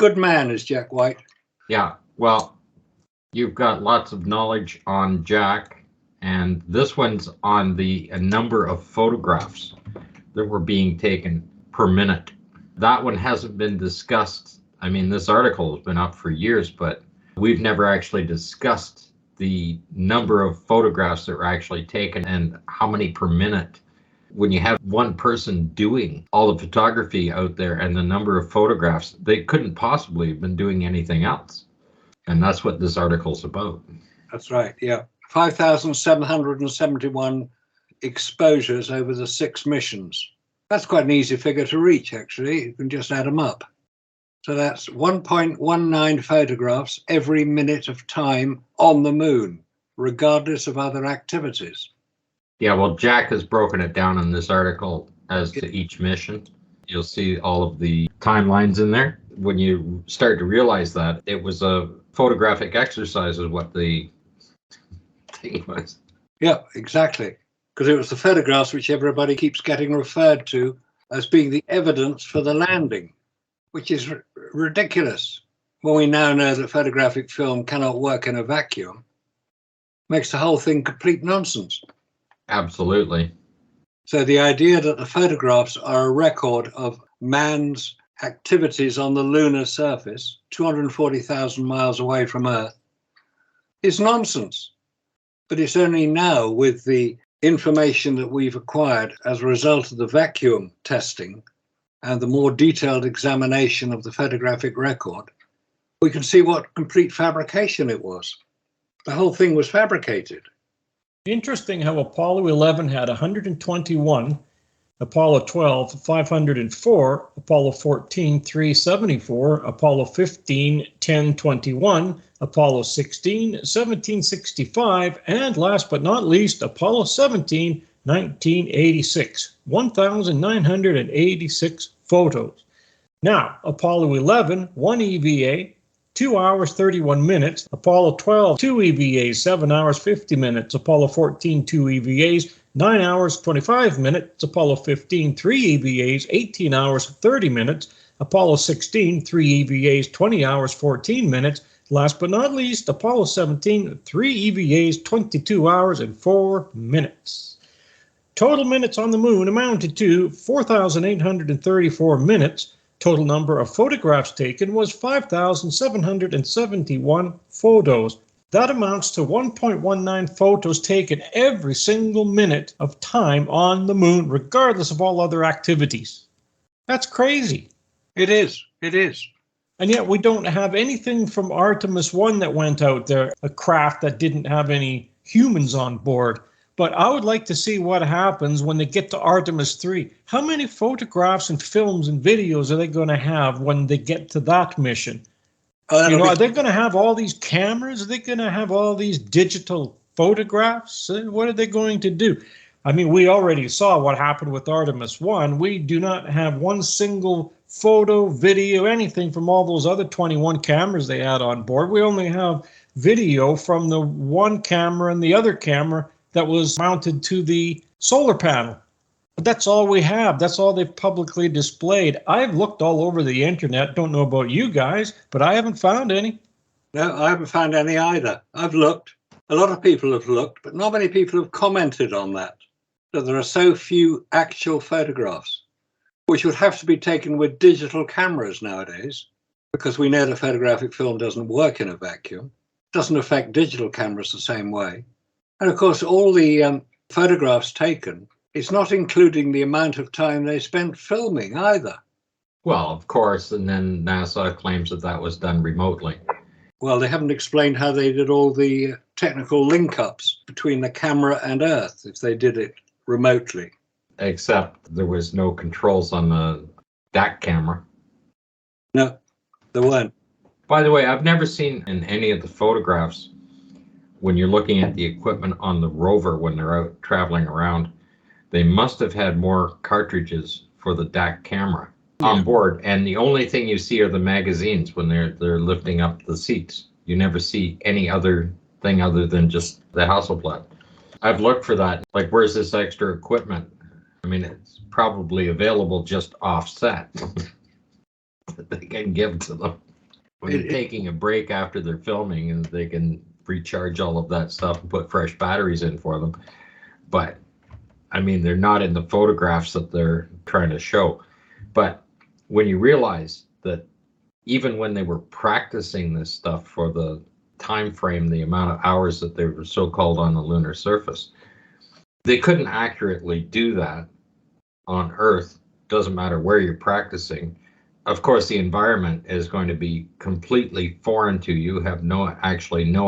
good man is Jack White. Yeah, well, you've got lots of knowledge on Jack, and this one's on the number of photographs that were being taken per minute. That one hasn't been discussed. I mean, this article has been up for years, but we've never actually discussed the number of photographs that were actually taken and how many per minute. When you have one person doing all the photography out there and the number of photographs, they couldn't possibly have been doing anything else. And that's what this article's about. That's right, yeah. 5,771 exposures over the 6 missions. That's quite an easy figure to reach, actually. You can just add them up. So that's 1.19 photographs every minute of time on the moon, regardless of other activities. Yeah, well, Jack has broken it down in this article as to each mission. You'll see all of the timelines in there. When you start to realize that, it was a photographic exercise is what the thing was. Yeah, exactly. Because it was the photographs which everybody keeps getting referred to as being the evidence for the landing, which is ridiculous. When we now know that photographic film cannot work in a vacuum, makes the whole thing complete nonsense. Absolutely. So the idea that the photographs are a record of man's activities on the lunar surface, 240,000 miles away from Earth, is nonsense. But it's only now, with the information that we've acquired as a result of the vacuum testing and the more detailed examination of the photographic record, we can see what complete fabrication it was. The whole thing was fabricated. Interesting how Apollo 11 had 121, Apollo 12, 504, Apollo 14, 374, Apollo 15, 1021, Apollo 16, 1765, and last but not least, Apollo 17, 1986, 1,986 photos. Now, Apollo 11, 1 EVA, 2 hours 31 minutes, Apollo 12, 2 EVAs, 7 hours 50 minutes, Apollo 14, 2 EVAs, 9 hours 25 minutes, Apollo 15, 3 EVAs, 18 hours 30 minutes, Apollo 16, 3 EVAs, 20 hours 14 minutes, last but not least, Apollo 17, 3 EVAs, 22 hours and 4 minutes. Total minutes on the moon amounted to 4,834 minutes. Total number of photographs taken was 5,771 photos. That amounts to 1.19 photos taken every single minute of time on the moon, regardless of all other activities. That's crazy. It is. It is. And yet we don't have anything from Artemis 1 that went out there, a craft that didn't have any humans on board. But I would like to see what happens when they get to Artemis 3. How many photographs and films and videos are they going to have when they get to that mission? Are they going to have all these cameras? Are they going to have all these digital photographs? What are they going to do? I mean, we already saw what happened with Artemis 1. We do not have one single photo, video, anything from all those other 21 cameras they had on board. We only have video from the one camera and the other camera that was mounted to the solar panel. But that's all we have. That's all they've publicly displayed. I've looked all over the internet. Don't know about you guys, but I haven't found any. No, I haven't found any either. I've looked. A lot of people have looked, but not many people have commented on that. That there are so few actual photographs, which would have to be taken with digital cameras nowadays, because we know that photographic film doesn't work in a vacuum. It doesn't affect digital cameras the same way. And of course, all the photographs taken, it's not including the amount of time they spent filming either. Well, of course, and then NASA claims that that was done remotely. Well, they haven't explained how they did all the technical link-ups between the camera and Earth if they did it remotely. Except there was no controls on the DAC camera. No, there weren't. By the way, I've never seen in any of the photographs, when you're looking at the equipment on the rover when they're out traveling around, they must have had more cartridges for the DAC camera on board. And the only thing you see are the magazines when they're lifting up the seats. You never see any other thing other than just the Hasselblad. I've looked for that. Like, where's this extra equipment? I mean, it's probably available just offset that they can give to them. when they're taking a break after they're filming, and they can recharge all of that stuff and put fresh batteries in for them. But I mean, they're not in the photographs that they're trying to show. But when you realize that even when they were practicing this stuff for the time frame, the amount of hours that they were so-called on the lunar surface, they couldn't accurately do that on Earth. Doesn't matter where you're practicing. Of course, the environment is going to be completely foreign to you. Have no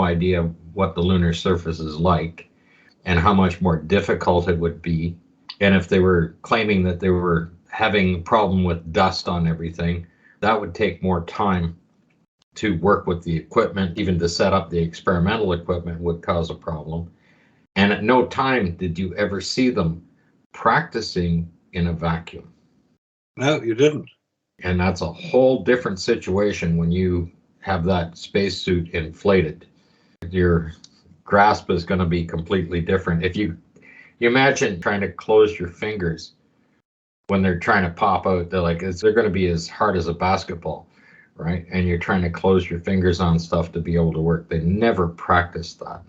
idea what the lunar surface is like and how much more difficult it would be. And if they were claiming that they were having a problem with dust on everything, that would take more time to work with the equipment. Even to set up the experimental equipment would cause a problem. And at no time did you ever see them practicing in a vacuum. No, you didn't. And that's a whole different situation when you have that spacesuit inflated. Your grasp is going to be completely different. If you imagine trying to close your fingers when they're trying to pop out, they're going to be as hard as a basketball, right? And you're trying to close your fingers on stuff to be able to work. They never practiced that.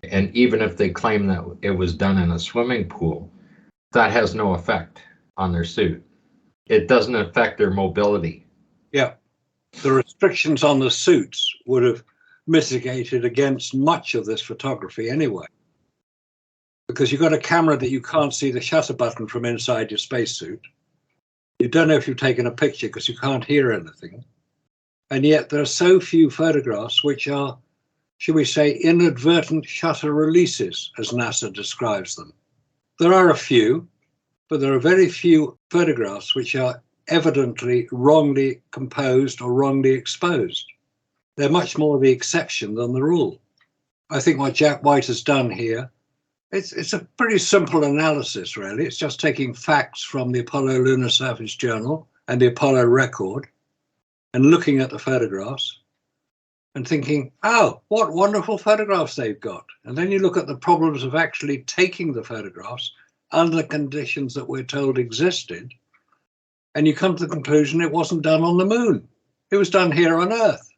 And even if they claim that it was done in a swimming pool, that has no effect on their suit. It doesn't affect their mobility. Yeah. The restrictions on the suits would have mitigated against much of this photography anyway. Because you've got a camera that you can't see the shutter button from inside your spacesuit. You don't know if you've taken a picture because you can't hear anything. And yet there are so few photographs which are, should we say, inadvertent shutter releases, as NASA describes them. There are a few, but there are very few photographs which are evidently wrongly composed or wrongly exposed. They're much more the exception than the rule. I think what Jack White has done here, it's a pretty simple analysis, really. It's just taking facts from the Apollo Lunar Surface Journal and the Apollo record and looking at the photographs and thinking, oh, what wonderful photographs they've got. And then you look at the problems of actually taking the photographs under the conditions that we're told existed, and you come to the conclusion it wasn't done on the moon. It was done here on Earth.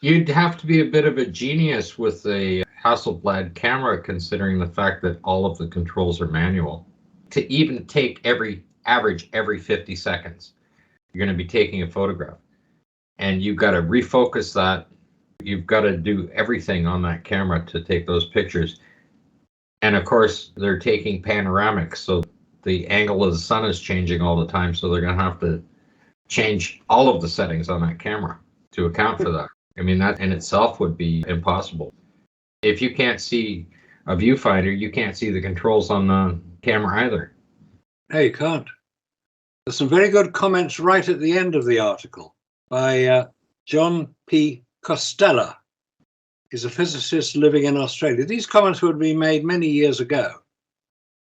You'd have to be a bit of a genius with a Hasselblad camera, considering the fact that all of the controls are manual. To even take average every 50 seconds, you're going to be taking a photograph. And you've got to refocus that. You've got to do everything on that camera to take those pictures. And of course, they're taking panoramics, so the angle of the sun is changing all the time, so they're going to have to change all of the settings on that camera to account for that. I mean, that in itself would be impossible. If you can't see a viewfinder, you can't see the controls on the camera either. No, you can't. There's some very good comments right at the end of the article by John P. Costello. He's a physicist living in Australia. These comments would be made many years ago.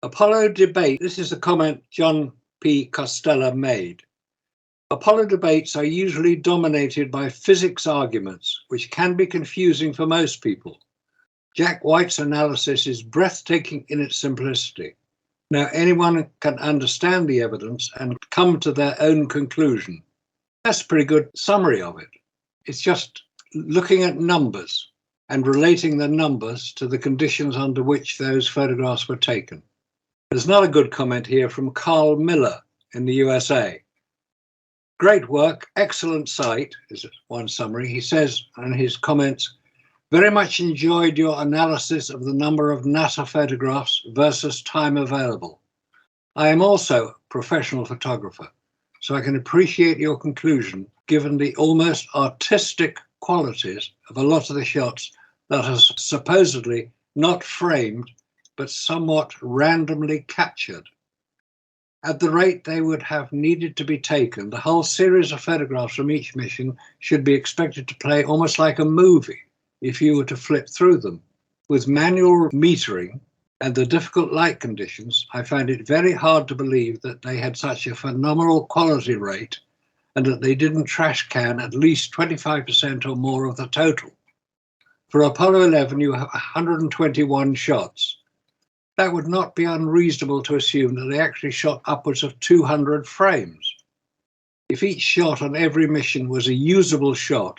Apollo debate. This is a comment John P. Costello made. Apollo debates are usually dominated by physics arguments, which can be confusing for most people. Jack White's analysis is breathtaking in its simplicity. Now anyone can understand the evidence and come to their own conclusion. That's a pretty good summary of it. It's just looking at numbers and relating the numbers to the conditions under which those photographs were taken. There's another good comment here from Carl Miller in the USA. Great work, excellent site, is one summary. He says in his comments, very much enjoyed your analysis of the number of NASA photographs versus time available. I am also a professional photographer, so I can appreciate your conclusion given the almost artistic qualities of a lot of the shots that are supposedly not framed, but somewhat randomly captured. At the rate they would have needed to be taken, the whole series of photographs from each mission should be expected to play almost like a movie if you were to flip through them. With manual metering and the difficult light conditions, I find it very hard to believe that they had such a phenomenal quality rate and that they didn't trash can at least 25% or more of the total. For Apollo 11, you have 121 shots. That would not be unreasonable to assume that they actually shot upwards of 200 frames. if each shot on every mission was a usable shot,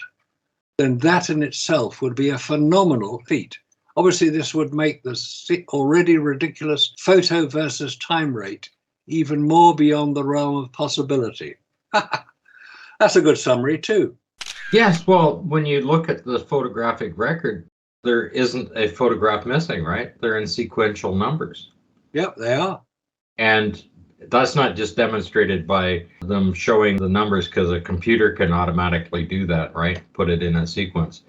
then that in itself would be a phenomenal feat. Obviously, this would make the already ridiculous photo versus time rate even more beyond the realm of possibility. That's a good summary too. Yes, well, when you look at the photographic record, there isn't a photograph missing, right? They're in sequential numbers. Yep, they are. And that's not just demonstrated by them showing the numbers because a computer can automatically do that, right? Put it in a sequence.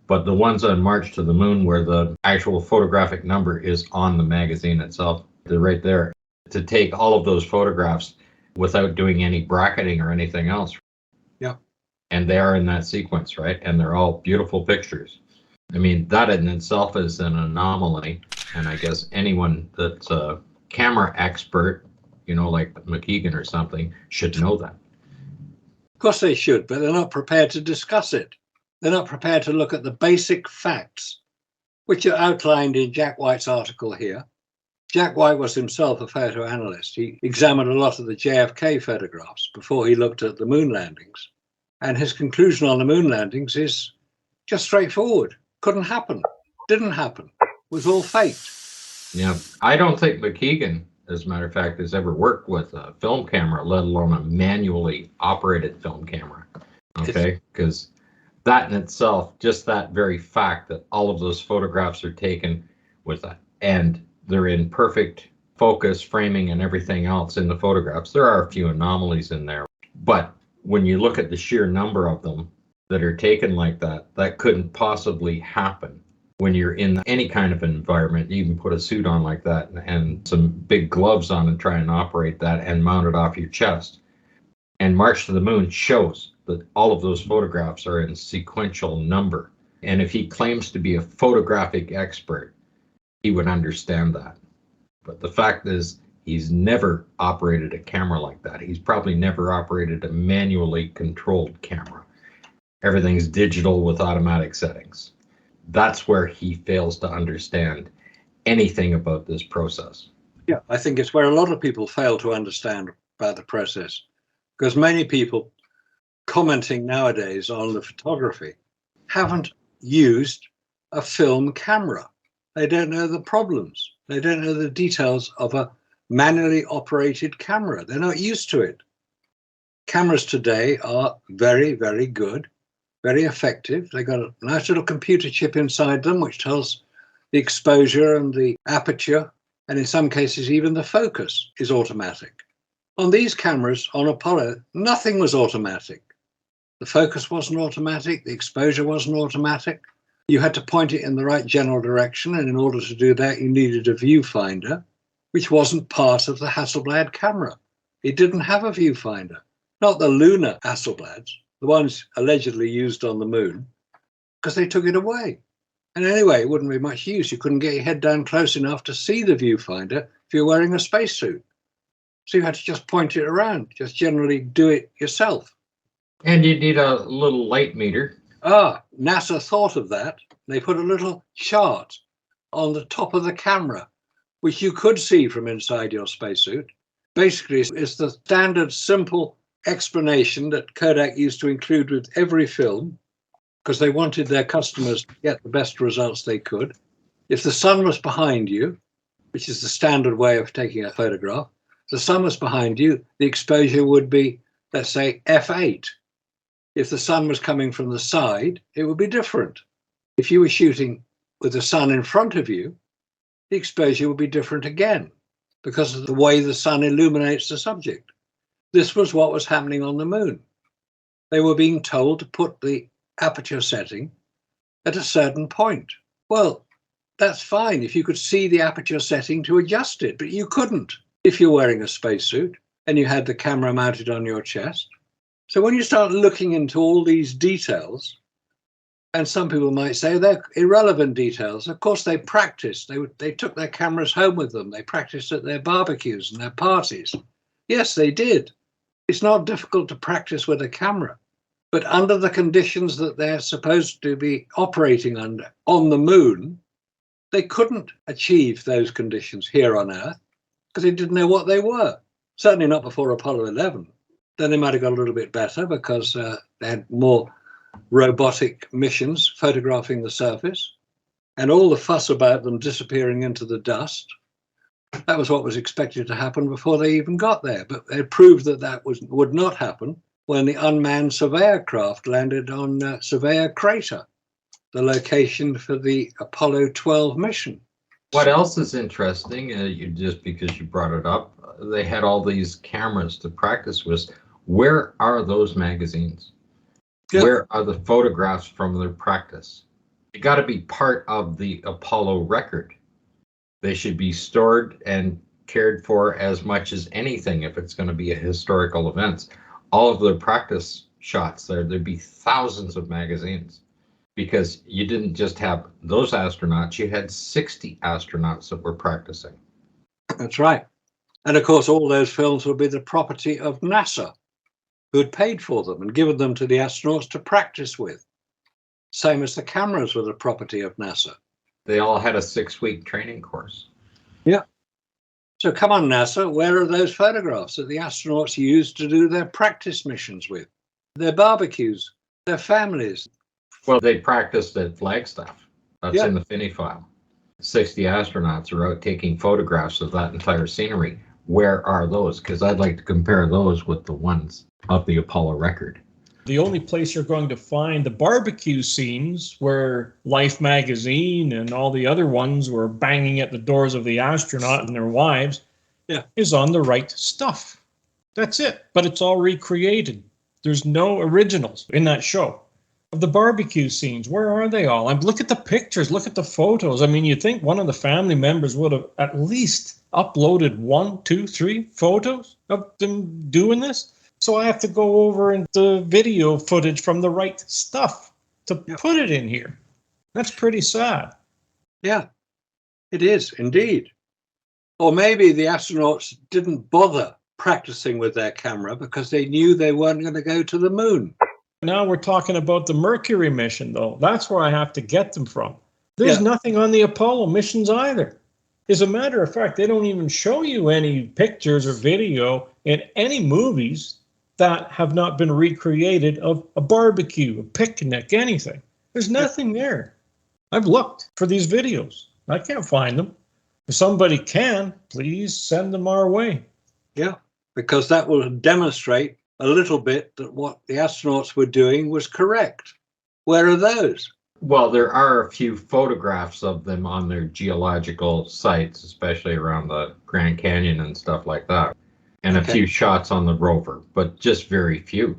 But the ones on March to the Moon where the actual photographic number is on the magazine itself, they're right there. To take all of those photographs without doing any bracketing or anything else. Yeah. And they are in that sequence, right? And they're all beautiful pictures. I mean, that in itself is an anomaly. And I guess anyone that's a camera expert, you know, like McKeegan or something, should know that. Of course they should, but they're not prepared to discuss it. They're not prepared to look at the basic facts, which are outlined in Jack White's article here. Jack White was himself a photo analyst. He examined a lot of the JFK photographs before he looked at the moon landings. And his conclusion on the moon landings is just straightforward. Couldn't happen. Didn't happen. It was all faked. Yeah. I don't think McKeegan, as a matter of fact, has ever worked with a film camera, let alone a manually operated film camera. Okay? Because that in itself, just that very fact that all of those photographs are taken with that, and they're in perfect focus, framing, and everything else in the photographs. There are a few anomalies in there, but when you look at the sheer number of them that are taken like that, that couldn't possibly happen. When you're in any kind of environment, you can put a suit on like that and some big gloves on and try and operate that and mount it off your chest. And March to the Moon shows that all of those photographs are in sequential number. And if he claims to be a photographic expert, he would understand that. But the fact is, he's never operated a camera like that. He's probably never operated a manually controlled camera. Everything's digital with automatic settings. That's where he fails to understand anything about this process. Yeah, I think it's where a lot of people fail to understand about the process, because many people commenting nowadays on the photography haven't used a film camera. They don't know the problems. They don't know the details of a manually operated camera. They're not used to it. Cameras today are very, very good, very effective. They've got a nice little computer chip inside them, which tells the exposure and the aperture, and in some cases, even the focus is automatic. On these cameras on Apollo, nothing was automatic. The focus wasn't automatic. The exposure wasn't automatic. You had to point it in the right general direction, and in order to do that, you needed a viewfinder, which wasn't part of the Hasselblad camera. It didn't have a viewfinder. Not the Lunar Hasselblads, the ones allegedly used on the moon, because they took it away. And anyway, it wouldn't be much use. You couldn't get your head down close enough to see the viewfinder if you're wearing a spacesuit. So you had to just point it around, just generally do it yourself. And you need a little light meter. NASA thought of that. They put a little chart on the top of the camera, which you could see from inside your spacesuit. Basically, it's the standard simple explanation that Kodak used to include with every film, because they wanted their customers to get the best results they could. If the sun was behind you, which is the standard way of taking a photograph, if the sun was behind you, the exposure would be, let's say, f8. If the sun was coming from the side, it would be different. If you were shooting with the sun in front of you, the exposure would be different again because of the way the sun illuminates the subject. This was what was happening on the moon. They were being told to put the aperture setting at a certain point. Well, that's fine if you could see the aperture setting to adjust it, but you couldn't if you're wearing a spacesuit and you had the camera mounted on your chest. So when you start looking into all these details, and some people might say they're irrelevant details, of course they practiced. They took their cameras home with them. They practiced at their barbecues and their parties. Yes, they did. It's not difficult to practice with a camera, but under the conditions that they're supposed to be operating under on the moon, they couldn't achieve those conditions here on Earth because they didn't know what they were. Certainly not before Apollo 11. Then they might have got a little bit better because they had more robotic missions photographing the surface, and all the fuss about them disappearing into the dust. That was what was expected to happen before they even got there. But they proved that would not happen when the unmanned surveyor craft landed on Surveyor Crater, the location for the Apollo 12 mission. What else is interesting, just because you brought it up, they had all these cameras to practice with. Where are those magazines? Yeah. Where are the photographs from their practice? It got to be part of the Apollo record. They should be stored and cared for as much as anything if it's going to be a historical event. All of their practice shots there'd be thousands of magazines, because you didn't just have those astronauts, you had 60 astronauts that were practicing. That's right. And of course, all those films would be the property of NASA, who had paid for them and given them to the astronauts to practice with. Same as the cameras were the property of NASA. They all had a 6-week training course. Yeah. So come on, NASA, where are those photographs that the astronauts used to do their practice missions with? Their barbecues, their families. Well, they practiced at Flagstaff. That's in the Finney file. 60 astronauts are out taking photographs of that entire scenery. Where are those? Because I'd like to compare those with the ones of the Apollo record. The only place you're going to find the barbecue scenes where Life magazine and all the other ones were banging at the doors of the astronaut and their wives is on the right stuff. That's it. But it's all recreated. There's no originals in that show. Of the barbecue scenes, where are they all? And look at the pictures, look at the photos. I mean, you'd think one of the family members would have at least uploaded 1, 2, 3 photos of them doing this. So I have to go over into video footage from the right stuff to put it in here. That's pretty sad. Yeah, it is indeed. Or maybe the astronauts didn't bother practicing with their camera because they knew they weren't going to go to the moon. Now we're talking about the Mercury mission, though. That's where I have to get them from. There's nothing on the Apollo missions either. As a matter of fact, they don't even show you any pictures or video in any movies that have not been recreated of a barbecue, a picnic, anything. There's nothing there. I've looked for these videos. I can't find them. If somebody can, please send them our way. Yeah, because that will demonstrate a little bit that what the astronauts were doing was correct. Where are those? Well, there are a few photographs of them on their geological sites, especially around the Grand Canyon and stuff like that. And a few shots on the rover, but just very few.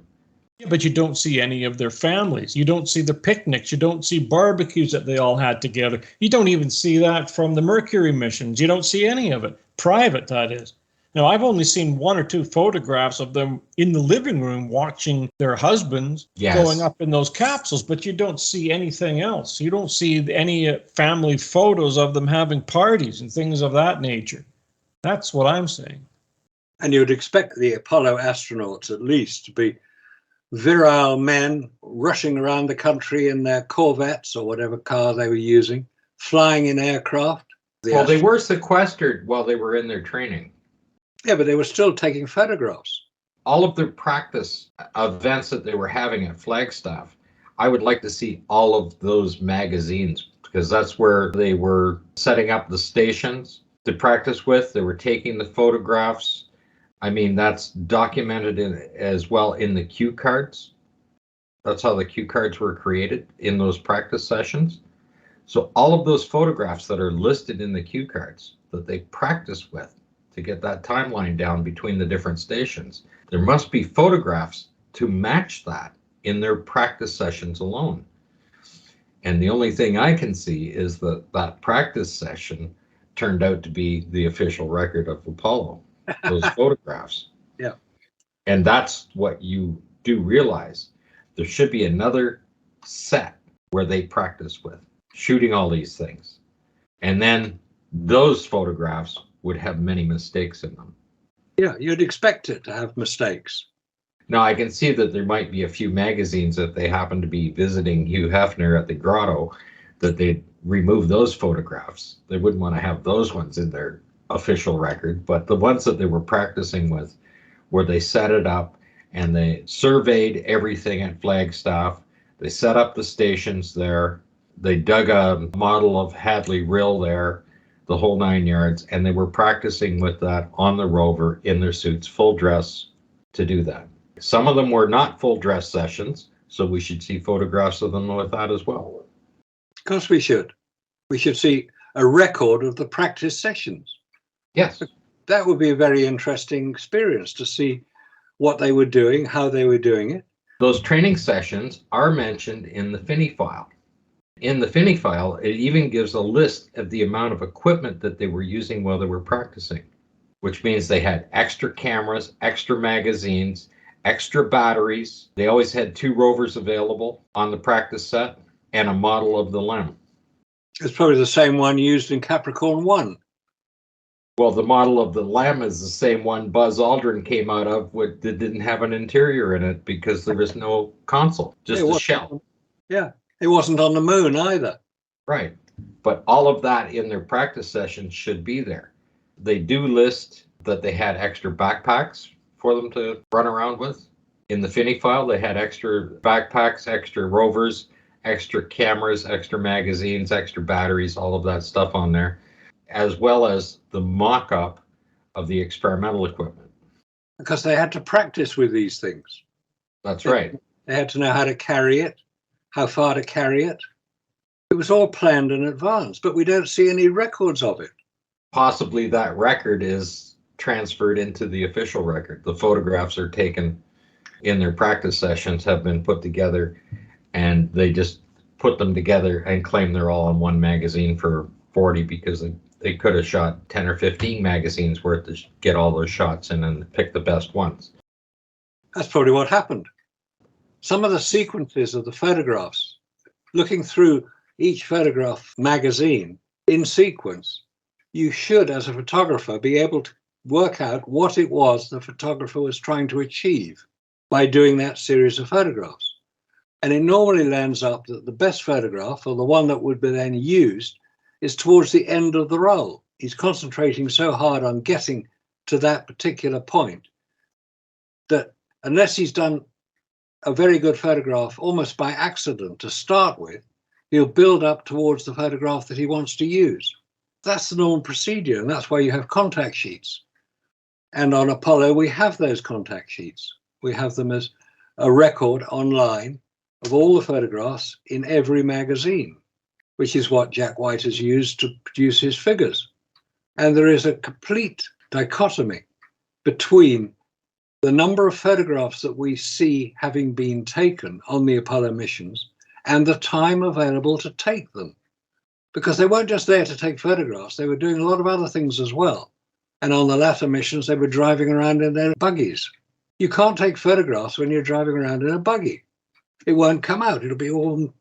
Yeah, but you don't see any of their families. You don't see the picnics. You don't see barbecues that they all had together. You don't even see that from the Mercury missions. You don't see any of it. Private, that is. Now, I've only seen 1 or 2 photographs of them in the living room watching their husbands going up in those capsules, but you don't see anything else. You don't see any family photos of them having parties and things of that nature. That's what I'm saying. And you would expect the Apollo astronauts at least to be virile men rushing around the country in their Corvettes or whatever car they were using, flying in aircraft. Well, they were sequestered while they were in their training. Yeah, but they were still taking photographs. All of their practice events that they were having at Flagstaff, I would like to see all of those magazines, because that's where they were setting up the stations to practice with. They were taking the photographs. I mean, that's documented as well in the cue cards. That's how the cue cards were created in those practice sessions. So all of those photographs that are listed in the cue cards that they practice with to get that timeline down between the different stations, there must be photographs to match that in their practice sessions alone. And the only thing I can see is that that practice session turned out to be the official record of Apollo. Those photographs. Yeah. And that's what you do realize. There should be another set where they practice with shooting all these things. And then those photographs would have many mistakes in them. Yeah, you'd expect it to have mistakes. Now, I can see that there might be a few magazines, if they happen to be visiting Hugh Hefner at the grotto, that they'd remove those photographs. They wouldn't want to have those ones in their official record, but the ones that they were practicing with, where they set it up and they surveyed everything at Flagstaff. They set up the stations there. They dug a model of Hadley Rill there, the whole 9 yards, and they were practicing with that on the rover in their suits, full dress, to do that. Some of them were not full dress sessions, so we should see photographs of them with that as well. Of course we should. We should see a record of the practice sessions. Yes. That would be a very interesting experience to see what they were doing, how they were doing it. Those training sessions are mentioned in the Finney file. In the Finney file, it even gives a list of the amount of equipment that they were using while they were practicing, which means they had extra cameras, extra magazines, extra batteries. They always had 2 rovers available on the practice set and a model of the LEM. It's probably the same one used in Capricorn 1. Well, the model of the LEM is the same one Buzz Aldrin came out of that didn't have an interior in it because there was no console, just a shell. Yeah, it wasn't on the moon either. Right. But all of that in their practice sessions should be there. They do list that they had extra backpacks for them to run around with. In the Finney file, they had extra backpacks, extra rovers, extra cameras, extra magazines, extra batteries, all of that stuff on there, as well as the mock-up of the experimental equipment. Because they had to practice with these things. That's right. They had to know how to carry it, how far to carry it. It was all planned in advance, but we don't see any records of it. Possibly that record is transferred into the official record. The photographs are taken in their practice sessions, have been put together, and they just put them together and claim they're all in one magazine for 40 because they could have shot 10 or 15 magazines worth to get all those shots in and pick the best ones. That's probably what happened. Some of the sequences of the photographs, looking through each photograph magazine in sequence, you should, as a photographer, be able to work out what it was the photographer was trying to achieve by doing that series of photographs. And it normally lands up that the best photograph, or the one that would be then used, is towards the end of the roll. He's concentrating so hard on getting to that particular point that unless he's done a very good photograph almost by accident to start with, he'll build up towards the photograph that he wants to use. That's the normal procedure, and that's why you have contact sheets. And on Apollo, we have those contact sheets. We have them as a record online of all the photographs in every magazine, which is what Jack White has used to produce his figures. And there is a complete dichotomy between the number of photographs that we see having been taken on the Apollo missions and the time available to take them. Because they weren't just there to take photographs, they were doing a lot of other things as well. And on the latter missions, they were driving around in their buggies. You can't take photographs when you're driving around in a buggy. It won't come out. It'll be all...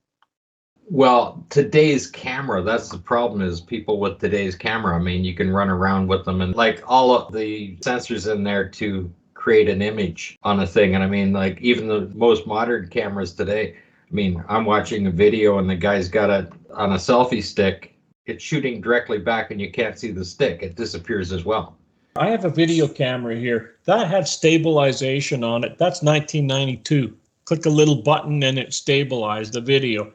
Well, today's camera, that's the problem, is people with today's camera, I mean, you can run around with them and like all of the sensors in there to create an image on a thing. And I mean, like even the most modern cameras today, I mean, I'm watching a video and the guy's got it on a selfie stick. It's shooting directly back and you can't see the stick. It disappears as well. I have a video camera here. That had stabilization on it. That's 1992. Click a little button and it stabilized the video.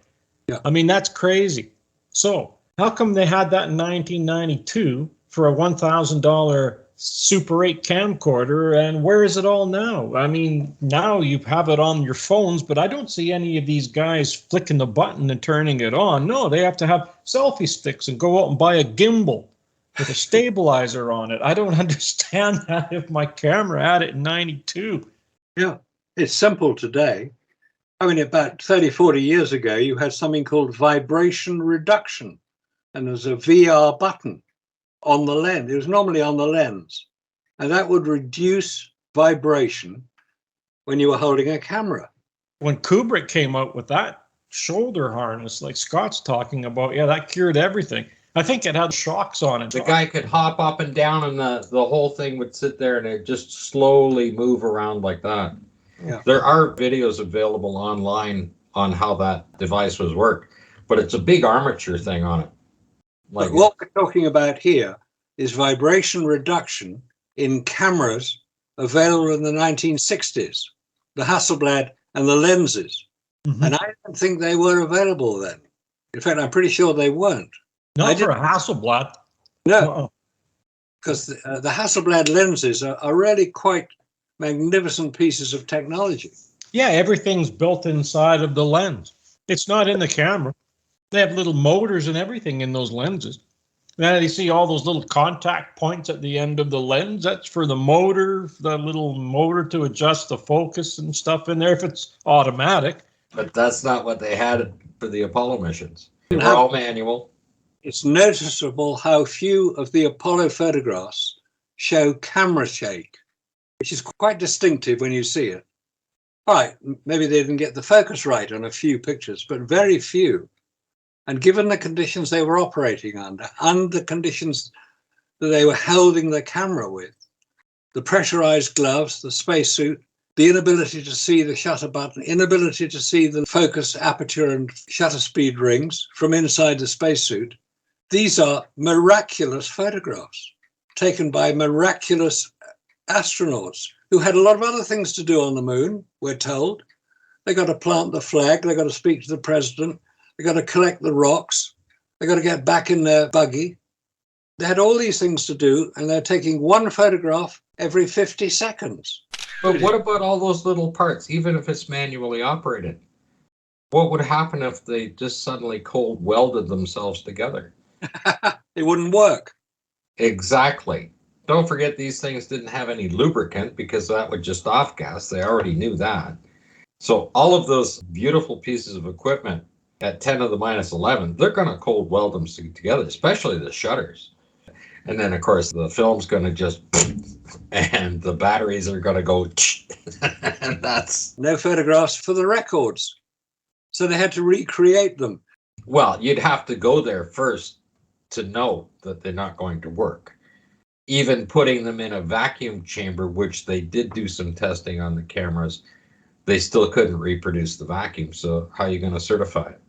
Yeah. I mean, that's crazy. So how come they had that in 1992 for a $1,000 Super 8 camcorder, and where is it all now? I mean, now you have it on your phones, but I don't see any of these guys flicking the button and turning it on. No, they have to have selfie sticks and go out and buy a gimbal with a stabilizer on it. I don't understand that if my camera had it in 92. Yeah, it's simple today. I mean, about 30, 40 years ago, you had something called vibration reduction, and there's a VR button on the lens. It was normally on the lens, and that would reduce vibration when you were holding a camera. When Kubrick came out with that shoulder harness, like Scott's talking about, yeah, that cured everything. I think it had shocks on it. The guy could hop up and down, and the whole thing would sit there, and it just slowly move around like that. Yeah. There are videos available online on how that device was worked, but it's a big armature thing on it. Like what we're talking about here is vibration reduction in cameras available in the 1960s. the Hasselblad, and the lenses. And I don't think they were available then. In fact, I'm pretty sure they weren't. Not for a Hasselblad. No, because the Hasselblad lenses are really quite magnificent pieces of technology. Yeah, everything's built inside of the lens. It's not in the camera. They have little motors and everything in those lenses. Now you see all those little contact points at the end of the lens. That's for the motor, the little motor to adjust the focus and stuff in there if it's automatic. But that's not what they had for the Apollo missions. They were all manual. It's noticeable how few of the Apollo photographs show camera shake, which is quite distinctive when you see it. All right, maybe they didn't get the focus right on a few pictures, but very few. And given the conditions they were operating under, and the conditions that they were holding the camera with, the pressurized gloves, the spacesuit, the inability to see the shutter button, inability to see the focus aperture and shutter speed rings from inside the spacesuit, these are miraculous photographs taken by miraculous astronauts who had a lot of other things to do on the moon, we're told. They got to plant the flag, they got to speak to the president, they got to collect the rocks, they got to get back in their buggy. They had all these things to do, and they're taking one photograph every 50 seconds. But what about all those little parts, even if it's manually operated? What would happen if they just suddenly cold welded themselves together? It wouldn't work. Exactly. Don't forget these things didn't have any lubricant because that would just off gas. They already knew that. So all of those beautiful pieces of equipment at 10 to the minus 11, they're going to cold weld them together, especially the shutters. And then, of course, the film's going to just, and the batteries are going to go, and that's... No photographs for the records. So they had to recreate them. Well, you'd have to go there first to know that they're not going to work. Even putting them in a vacuum chamber, which they did do some testing on the cameras, they still couldn't reproduce the vacuum. So how are you going to certify it?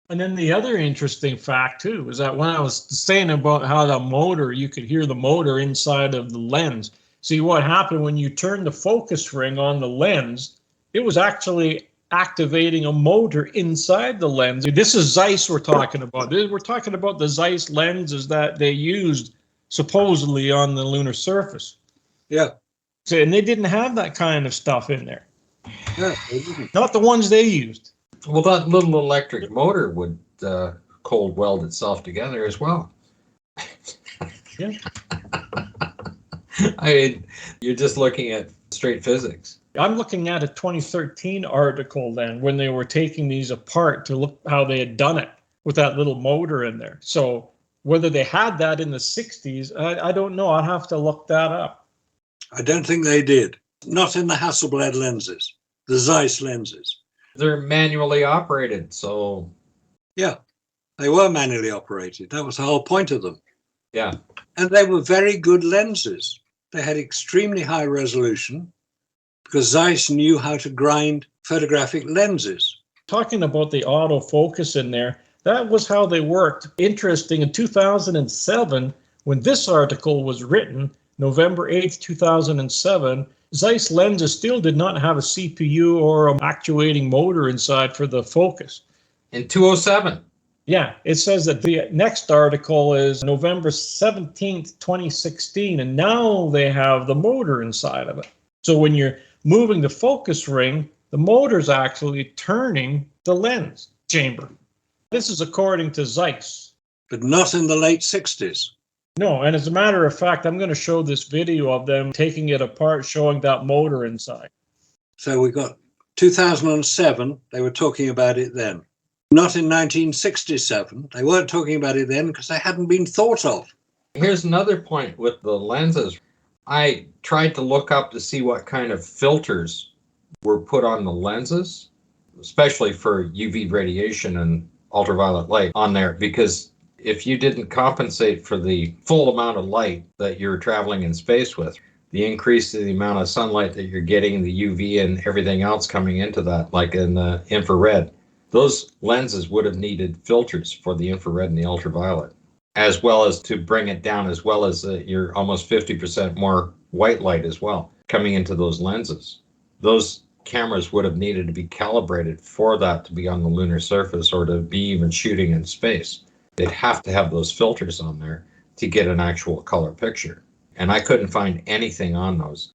And then the other interesting fact, too, is that when I was saying about how the motor, you could hear the motor inside of the lens. See, what happened when you turned the focus ring on the lens, it was actually activating a motor inside the lens. This is Zeiss we're talking about. We're talking about the Zeiss lenses that they used supposedly on the lunar surface. Yeah. So, and they didn't have that kind of stuff in there. Yeah, they didn't. Not the ones they used. Well, that little electric motor would cold weld itself together as well. Yeah. I mean, you're just looking at straight physics. I'm looking at a 2013 article then when they were taking these apart to look how they had done it with that little motor in there. So whether they had that in the 60s, I don't know. I'll have to look that up. I don't think they did. Not in the Hasselblad lenses, the Zeiss lenses. They're manually operated, so... Yeah, they were manually operated. That was the whole point of them. Yeah. And they were very good lenses. They had extremely high resolution because Zeiss knew how to grind photographic lenses. Talking about the autofocus in there, that was how they worked. Interesting, in 2007, when this article was written, November 8th, 2007, Zeiss lenses still did not have a CPU or an actuating motor inside for the focus. In 2007. Yeah, it says that the next article is November 17th, 2016, and now they have the motor inside of it. So when you're moving the focus ring, the motor's actually turning the lens chamber. This is according to Zeiss. But not in the late 60s. No, and as a matter of fact, I'm going to show this video of them taking it apart, showing that motor inside. So we got 2007, they were talking about it then. Not in 1967. They weren't talking about it then because they hadn't been thought of. Here's another point with the lenses. I tried to look up to see what kind of filters were put on the lenses, especially for UV radiation and ultraviolet light on there, because if you didn't compensate for the full amount of light that you're traveling in space with, the increase in the amount of sunlight that you're getting, the UV and everything else coming into that, like in the infrared, those lenses would have needed filters for the infrared and the ultraviolet, as well as to bring it down, as well as you're almost 50% more white light as well coming into those lenses. Those cameras would have needed to be calibrated for that to be on the lunar surface or to be even shooting in space. They'd have to have those filters on there to get an actual color picture. And I couldn't find anything on those.